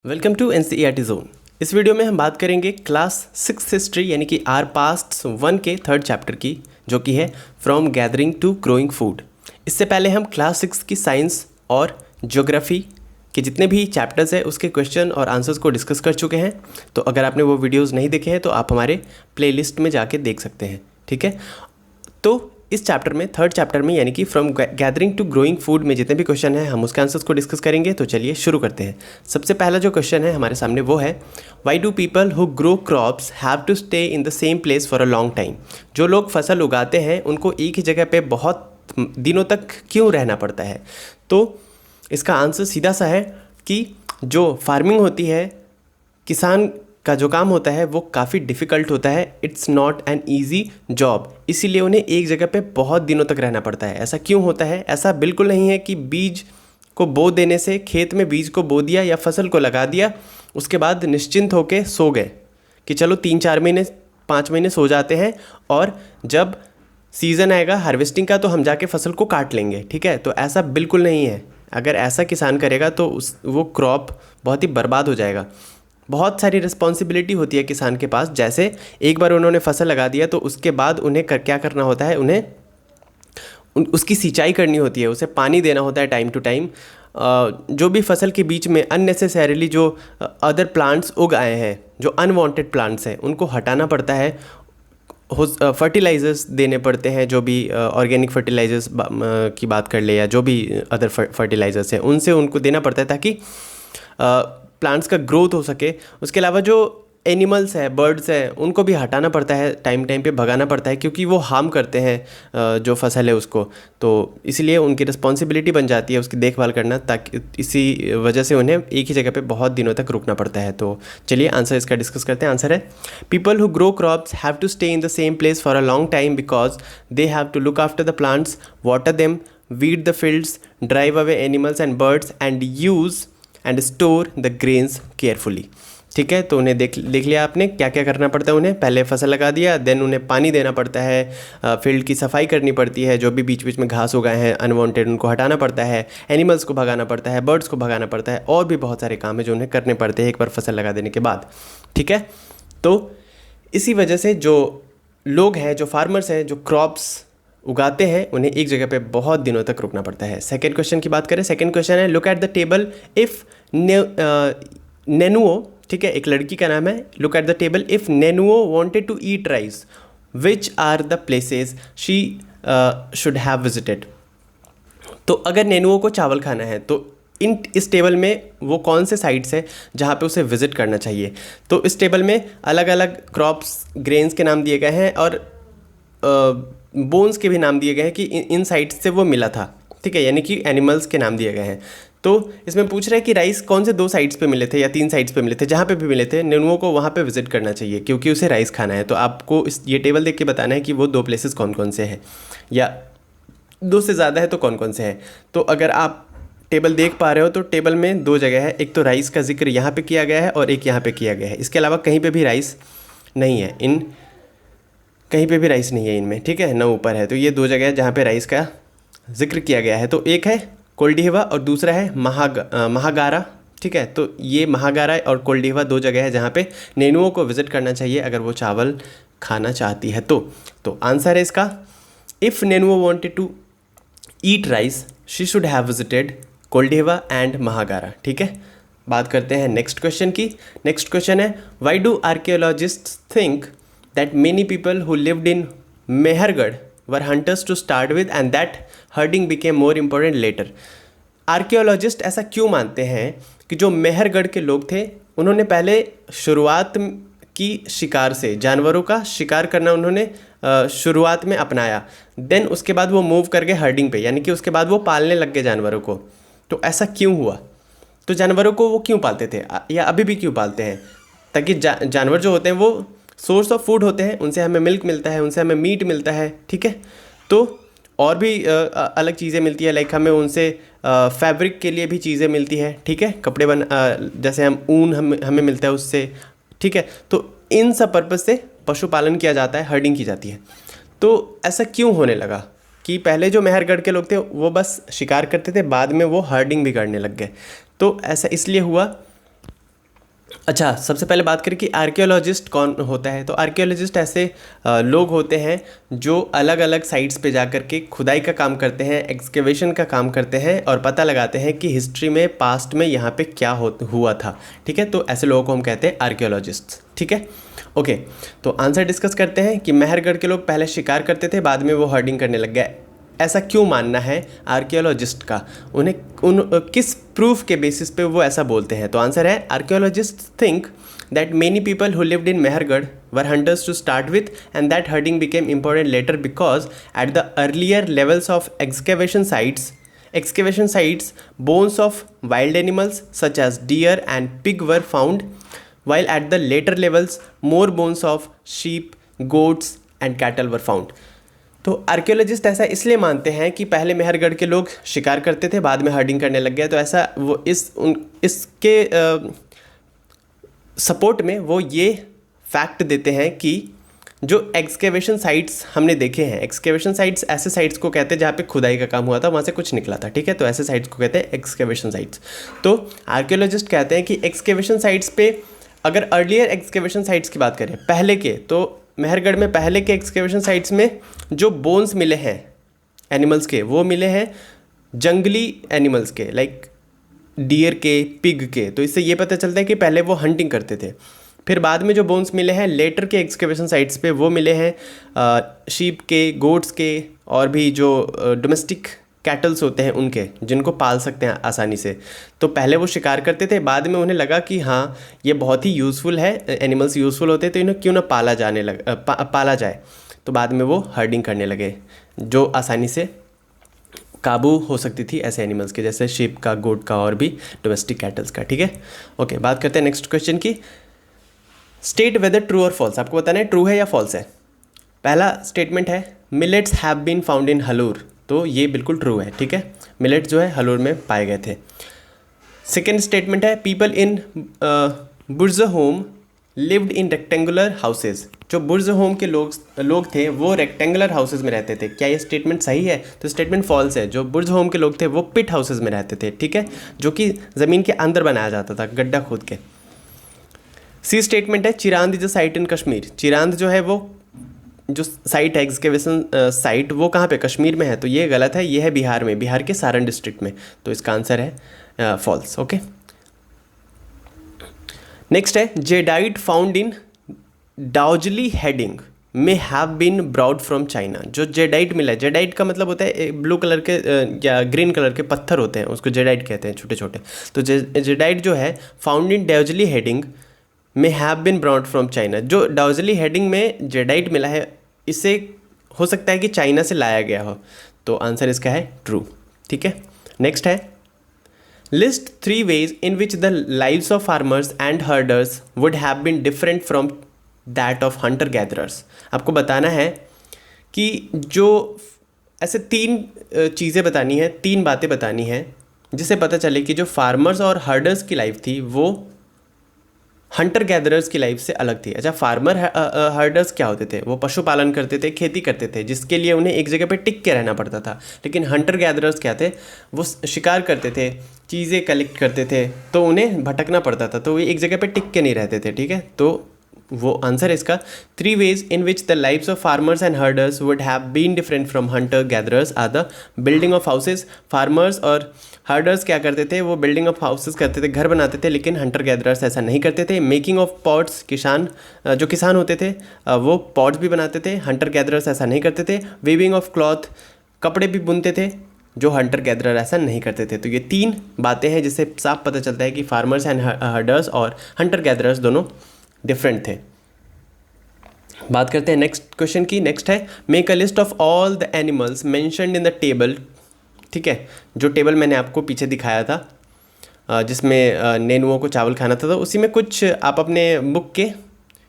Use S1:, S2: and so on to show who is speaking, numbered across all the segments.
S1: Welcome to NCERT zone. इस video में हम बात करेंगे क्लास 6 हिस्ट्री यानी कि आर पास्ट 1 के थर्ड चैप्टर की, जो कि है from gathering to growing food. इससे पहले हम क्लास 6 की साइंस और ज्योग्राफी के जितने भी चैप्टर्स हैं उसके क्वेश्चन और आंसर्स को डिस्कस कर चुके हैं। तो अगर आपने वो वीडियोज़ नहीं देखे हैं तो आप हमारे प्लेलिस्ट में जाके देख सकते हैं, ठीक है। तो इस चैप्टर में, थर्ड चैप्टर में यानी कि from gathering to growing food में जितने भी क्वेश्चन हैं हम उसके आंसर्स को डिस्कस करेंगे। तो चलिए शुरू करते हैं। सबसे पहला जो क्वेश्चन है हमारे सामने वो है, why do people who grow crops have to stay in the same place for a long time. जो लोग फसल उगाते हैं उनको एक ही जगह पे बहुत दिनों तक क्यों रहना पड़ता है। तो इसका आंसर सीधा सा है कि जो फार्मिंग होती है, किसान का जो काम होता है वो काफ़ी डिफ़िकल्ट होता है। It's not an easy job, इसीलिए उन्हें एक जगह पे बहुत दिनों तक रहना पड़ता है। ऐसा क्यों होता है? ऐसा बिल्कुल नहीं है कि बीज को बो देने से, खेत में बीज को बो दिया या फसल को लगा दिया, उसके बाद निश्चिंत होके सो गए कि चलो 3-4 महीने 5 महीने सो जाते हैं और जब सीज़न आएगा हार्वेस्टिंग का तो हम जाके फसल को काट लेंगे, ठीक है। तो ऐसा बिल्कुल नहीं है। अगर ऐसा किसान करेगा तो वो क्रॉप बहुत ही बर्बाद हो जाएगा। बहुत सारी रिस्पॉन्सिबिलिटी होती है किसान के पास। जैसे एक बार उन्होंने फसल लगा दिया तो उसके बाद उन्हें क्या करना होता है, उन्हें उसकी सिंचाई करनी होती है, उसे पानी देना होता है टाइम टू टाइम। जो भी फसल के बीच में अननेसेसरीली जो अदर प्लांट्स उग आए हैं, जो अनवांटेड प्लांट्स हैं, उनको हटाना पड़ता है। फर्टिलाइज़र्स देने पड़ते हैं, जो भी ऑर्गेनिक फर्टिलाइज़र्स की बात कर ले या जो भी अदर फर्टिलाइज़र्स हैं उनसे उनको देना पड़ता है ताकि प्लांट्स का ग्रोथ हो सके। उसके अलावा जो एनिमल्स है, बर्ड्स हैं, उनको भी हटाना पड़ता है, टाइम टाइम पे भगाना पड़ता है, क्योंकि वो हार्म करते हैं जो फसल है उसको। तो इसलिए उनकी रिस्पॉन्सिबिलिटी बन जाती है उसकी देखभाल करना, ताकि इसी वजह से उन्हें एक ही जगह पे बहुत दिनों तक रुकना पड़ता है। तो चलिए आंसर इसका डिस्कस करते हैं। आंसर है, people who grow crops have to stay in the same place for a long time because they have to look after the plants, water them, weed the fields, drive away animals and birds and use and store the grains carefully, ठीक है। तो उन्हें देख लिया आपने क्या क्या करना पड़ता है। उन्हें पहले फसल लगा दिया, देन उन्हें पानी देना पड़ता है, फील्ड की सफाई करनी पड़ती है, जो भी बीच बीच में घास उगाए हैं अनवांटेड उनको हटाना पड़ता है, एनिमल्स को भगाना पड़ता है, बर्ड्स को भगाना पड़ता है, और भी बहुत सारे काम हैं जो उन्हें करने पड़ते हैं एक बार फसल लगा देने के बाद, ठीक है। तो इसी वजह से जो लोग हैं, जो फार्मर्स हैं, जो क्रॉप्स उगाते हैं, उन्हें एक जगह पे बहुत दिनों तक रुकना पड़ता है। सेकंड क्वेश्चन की बात करें। सेकंड क्वेश्चन है, look at the table if Nenuo, ठीक है, एक लड़की का नाम है, look at the table if Nenuo wanted to eat rice, which are the places she should have visited. तो अगर नेनुओ को चावल खाना है तो इस टेबल में वो कौन से साइट्स है जहाँ पे उसे विज़िट करना चाहिए। तो इस टेबल में अलग अलग क्रॉप्स, ग्रेन्स के नाम दिए गए हैं और बोन्स के भी नाम दिए गए हैं कि इन साइट्स से वो मिला था, ठीक है, यानी कि एनिमल्स के नाम दिए गए हैं। तो इसमें पूछ रहा है कि राइस कौन से 2 साइट्स पे मिले थे या 3 साइट्स पे मिले थे, जहाँ पे भी मिले थे नेनुओं को वहाँ पे विजिट करना चाहिए क्योंकि उसे राइस खाना है। तो आपको ये टेबल देख के बताना है कि वो 2 प्लेसेस कौन कौन से हैं, या 2 से ज़्यादा है तो कौन कौन से हैं। तो अगर आप टेबल देख पा रहे हो तो टेबल में 2 जगह है, एक तो राइस का जिक्र यहाँ पे किया गया है और एक यहाँ पे किया गया है। इसके अलावा कहीं पे भी राइस नहीं है, कहीं पे भी राइस नहीं है इनमें, ठीक है, ना ऊपर है। तो ये 2 जगह है जहाँ पे राइस का जिक्र किया गया है। तो एक है कोल्डिहवा और दूसरा है महागारा, ठीक है। तो ये महागारा और कोल्डिहवा 2 जगह है जहाँ पे नेनुओं को विजिट करना चाहिए अगर वो चावल खाना चाहती है। तो आंसर है इसका, if Nenuo wanted to eat rice she should have visited Koldihwa and Mahagara, ठीक है। बात करते हैं नेक्स्ट क्वेश्चन की। नेक्स्ट क्वेश्चन है, why do archaeologists think that many people who lived in Mehergarh were hunters to start with and that herding became more important later। Archaeologist ऐसा क्यों मानते हैं कि जो मेहरगढ़ के लोग थे उन्होंने पहले शुरुआत की शिकार से, जानवरों का शिकार करना उन्होंने शुरुआत में अपनाया, देन उसके बाद वो मूव कर गए हर्डिंग पे, यानी कि उसके बाद वो पालने लग गए जानवरों को। तो ऐसा क्यों हुआ? तो जानवरों को वो क्यों पालते थे या अभी भी क्यों पालते हैं? ताकि जानवर जो होते हैं वो सोर्स ऑफ फूड होते हैं, उनसे हमें मिल्क मिलता है, उनसे हमें मीट मिलता है, ठीक है। तो और भी अलग चीज़ें मिलती है, लाइक हमें उनसे फैब्रिक के लिए भी चीज़ें मिलती है, ठीक है, कपड़े जैसे हम ऊन हमें मिलता है उससे, ठीक है। तो इन सब पर्पज़ से पशुपालन किया जाता है, हर्डिंग की जाती है। तो ऐसा क्यों होने लगा कि पहले जो मेहरगढ़ के लोग थे वो बस शिकार करते थे, बाद में वो हर्डिंग भी करने लग गए। तो ऐसा इसलिए हुआ अच्छा, सबसे पहले बात करें कि आर्कियोलॉजिस्ट कौन होता है। तो आर्कियोलॉजिस्ट ऐसे लोग होते हैं जो अलग अलग साइट्स पे जा कर के खुदाई का काम करते हैं, एक्सकेवेशन का काम करते हैं और पता लगाते हैं कि हिस्ट्री में, पास्ट में यहाँ पे क्या हुआ था। ठीक है, तो ऐसे लोगों को हम कहते हैं आर्कियोलॉजिस्ट। ठीक है, ओके। तो आंसर डिस्कस करते हैं कि मेहरगढ़ के लोग पहले शिकार करते थे, बाद में वो हर्डिंग करने लग गए। ऐसा क्यों मानना है आर्कियोलॉजिस्ट का, उन्हें किस प्रूफ के बेसिस पे वो ऐसा बोलते हैं? तो आंसर है, archaeologists think that many people who lived in Mehrgarh were hunters to start with and that herding became important later because at the earlier levels of excavation sites bones of wild animals such as deer and pig were found, while at the later levels more bones of sheep, goats and cattle were found. तो archaeologist ऐसा इसलिए मानते हैं कि पहले मेहरगढ़ के लोग शिकार करते थे, बाद में हर्डिंग करने लग गए। तो ऐसा वो इसके सपोर्ट में वो ये फैक्ट देते हैं कि जो एक्सकेवेशन साइट्स हमने देखे हैं, एक्सकेवेशन साइट्स ऐसे साइट्स को कहते हैं जहाँ पे खुदाई का काम हुआ था, वहाँ से कुछ निकला था। ठीक है, तो ऐसे साइट्स को कहते हैं एक्सकेवेशन साइट्स। तो आर्कियोलॉजिस्ट कहते हैं कि एक्सकेवेशन साइट्स पे, अगर अर्लियर एक्सकेवेशन साइट्स की बात करें पहले के, तो मेहरगढ़ में पहले के एक्सकेवेशन साइट्स में जो बोन्स मिले हैं एनिमल्स के, वो मिले हैं जंगली एनिमल्स के, लाइक डियर के, पिग के। तो इससे ये पता चलता है कि पहले वो हंटिंग करते थे। फिर बाद में जो बोन्स मिले हैं लेटर के एक्सकेवेशन साइट्स पे, वो मिले हैं शीप के, गोट्स के और भी जो डोमेस्टिक कैटल्स होते हैं उनके, जिनको पाल सकते हैं आसानी से। तो पहले वो शिकार करते थे, बाद में उन्हें लगा कि हाँ ये बहुत ही यूज़फुल है, एनिमल्स यूज़फुल होते हैं, तो इन्हें क्यों ना पाला जाए। तो बाद में वो हर्डिंग करने लगे, जो आसानी से काबू हो सकती थी ऐसे एनिमल्स के, जैसे शीप का, गोट का और भी डोमेस्टिक कैटल्स का। ठीक है, ओके। बात करते हैं नेक्स्ट क्वेश्चन की। स्टेट वेदर ट्रू और फॉल्स। आपको बताना है ट्रू है या फॉल्स है। पहला स्टेटमेंट है millets have been found in Hallur. तो ये बिल्कुल ट्रू है। ठीक है, मिलेट जो है हलूर में पाए गए थे। सेकेंड स्टेटमेंट है people in Burj home lived in rectangular houses. जो बुर्ज होम के लोग थे वो रेक्टेंगुलर हाउसेज में रहते थे। क्या ये स्टेटमेंट सही है? तो स्टेटमेंट फॉल्स है। जो बुर्ज होम के लोग थे वो पिट हाउसेज में रहते थे। ठीक है, जो कि ज़मीन के अंदर बनाया जाता था, गड्ढा खोद के। सी स्टेटमेंट है चिरांद इज अ साइट इन कश्मीर। चिरांद जो है वो जो साइट है, एक्सकेवेशन साइट, वो कहाँ पे? कश्मीर में है। तो ये गलत है, ये है बिहार में, बिहार के सारण डिस्ट्रिक्ट में। तो इसका आंसर है फॉल्स। ओके, नेक्स्ट है jadeite found in Daojali Hading may have been brought from China. जो जेडाइट मिला है, जेडाइट का मतलब होता है ब्लू कलर के या ग्रीन कलर के पत्थर होते हैं, उसको जेडाइट कहते हैं, छोटे छोटे। तो जेडाइट जो है found in Daojali Hading may have been brought from China. जो डाउजली हेडिंग में जेडाइट मिला है, इससे हो सकता है कि चाइना से लाया गया हो। तो आंसर इसका है ट्रू। ठीक है, नेक्स्ट है list 3 ways in which the lives of farmers and herders would have been different from that of hunter gatherers। आपको बताना है कि जो ऐसे 3 चीज़ें बतानी है, 3 बातें बतानी है, जिससे पता चले कि जो फार्मर्स और हर्डर्स की लाइफ थी वो हंटर गैदरर्स की लाइफ से अलग थी। अच्छा, फार्मर हर्डर्स क्या होते थे? वो पशुपालन करते थे, खेती करते थे, जिसके लिए उन्हें एक जगह पे टिक के रहना पड़ता था। लेकिन हंटर गैदरर्स क्या थे? वो शिकार करते थे, चीज़ें कलेक्ट करते थे, तो उन्हें भटकना पड़ता था, तो वो एक जगह पे टिक के नहीं रहते थे। ठीक है, तो वो आंसर है इसका 3 ways in which the lives of farmers and herders would have been different from hunter gatherers are the building of houses। Farmers और हर्डर्स क्या करते थे? वो बिल्डिंग ऑफ हाउसेस करते थे, घर बनाते थे, लेकिन हंटर गैदरर्स ऐसा नहीं करते थे। मेकिंग ऑफ पॉट्स, जो किसान होते थे वो पॉट्स भी बनाते थे, हंटर गैदरर्स ऐसा नहीं करते थे। वीविंग ऑफ क्लॉथ, कपड़े भी बुनते थे, जो हंटर गैदरर ऐसा नहीं करते थे। तो ये 3 बातें हैं जिससे साफ पता चलता है कि फार्मर्स एंड हर्डर्स और हंटर गैदरर्स दोनों डिफरेंट थे। बात करते हैं नेक्स्ट क्वेश्चन की। नेक्स्ट है make a list of all the animals mentioned in the table. ठीक है, जो टेबल मैंने आपको पीछे दिखाया था जिसमें नेनुओं को चावल खाना था, तो उसी में कुछ आप अपने बुक के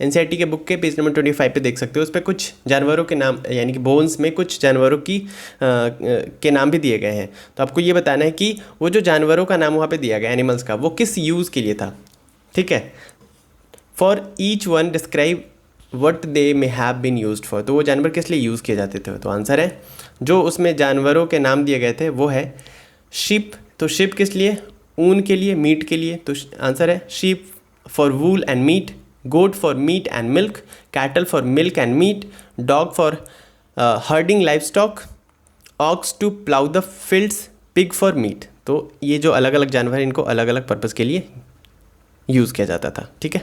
S1: एनसीईआरटी के बुक के पेज नंबर 25 पे देख सकते हो। उस पर कुछ जानवरों के नाम, यानी कि बोन्स में कुछ जानवरों के नाम भी दिए गए हैं। तो आपको ये बताना है कि वो जो जानवरों का नाम वहाँ पे दिया गया एनिमल्स का, वो किस यूज़ के लिए था। ठीक है, for each one describe what they may have been used for. तो वो जानवर किस लिए यूज़ किए जाते थे? तो आंसर है, जो उसमें जानवरों के नाम दिए गए थे वो है शीप। तो शीप किस लिए? ऊन के लिए, मीट के लिए। तो आंसर है sheep for wool and meat, goat for meat and milk, cattle for milk and meat, dog for herding livestock, ox to plow the fields, pig for meat। तो ये जो अलग अलग जानवर हैं इनको अलग अलग पर्पज़ के लिए यूज़ किया जाता था। ठीक है,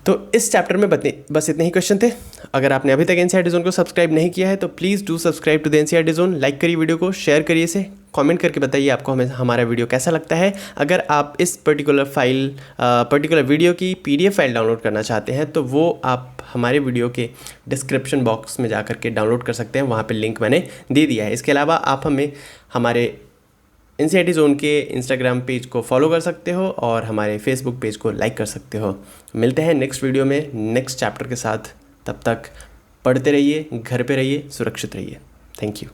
S1: तो इस चैप्टर में बस इतने ही क्वेश्चन थे। अगर आपने अभी तक एनसीईआरटी जोन को सब्सक्राइब नहीं किया है तो please do subscribe to the NCERT zone. Like करिए वीडियो को, शेयर करिए इसे, कमेंट करके बताइए आपको हमारा वीडियो कैसा लगता है। अगर आप इस पर्टिकुलर वीडियो की PDF फाइल डाउनलोड करना चाहते हैं तो वो आप हमारे वीडियो के डिस्क्रिप्शन बॉक्स में जा करके डाउनलोड कर सकते हैं, वहाँ पर लिंक मैंने दे दिया है। इसके अलावा आप हमें हमारे एनसीईआरटी जोन के इंस्टाग्राम पेज को फॉलो कर सकते हो और हमारे फेसबुक पेज को लाइक कर सकते हो। मिलते हैं नेक्स्ट वीडियो में नेक्स्ट चैप्टर के साथ। तब तक पढ़ते रहिए, घर पे रहिए, सुरक्षित रहिए। Thank you.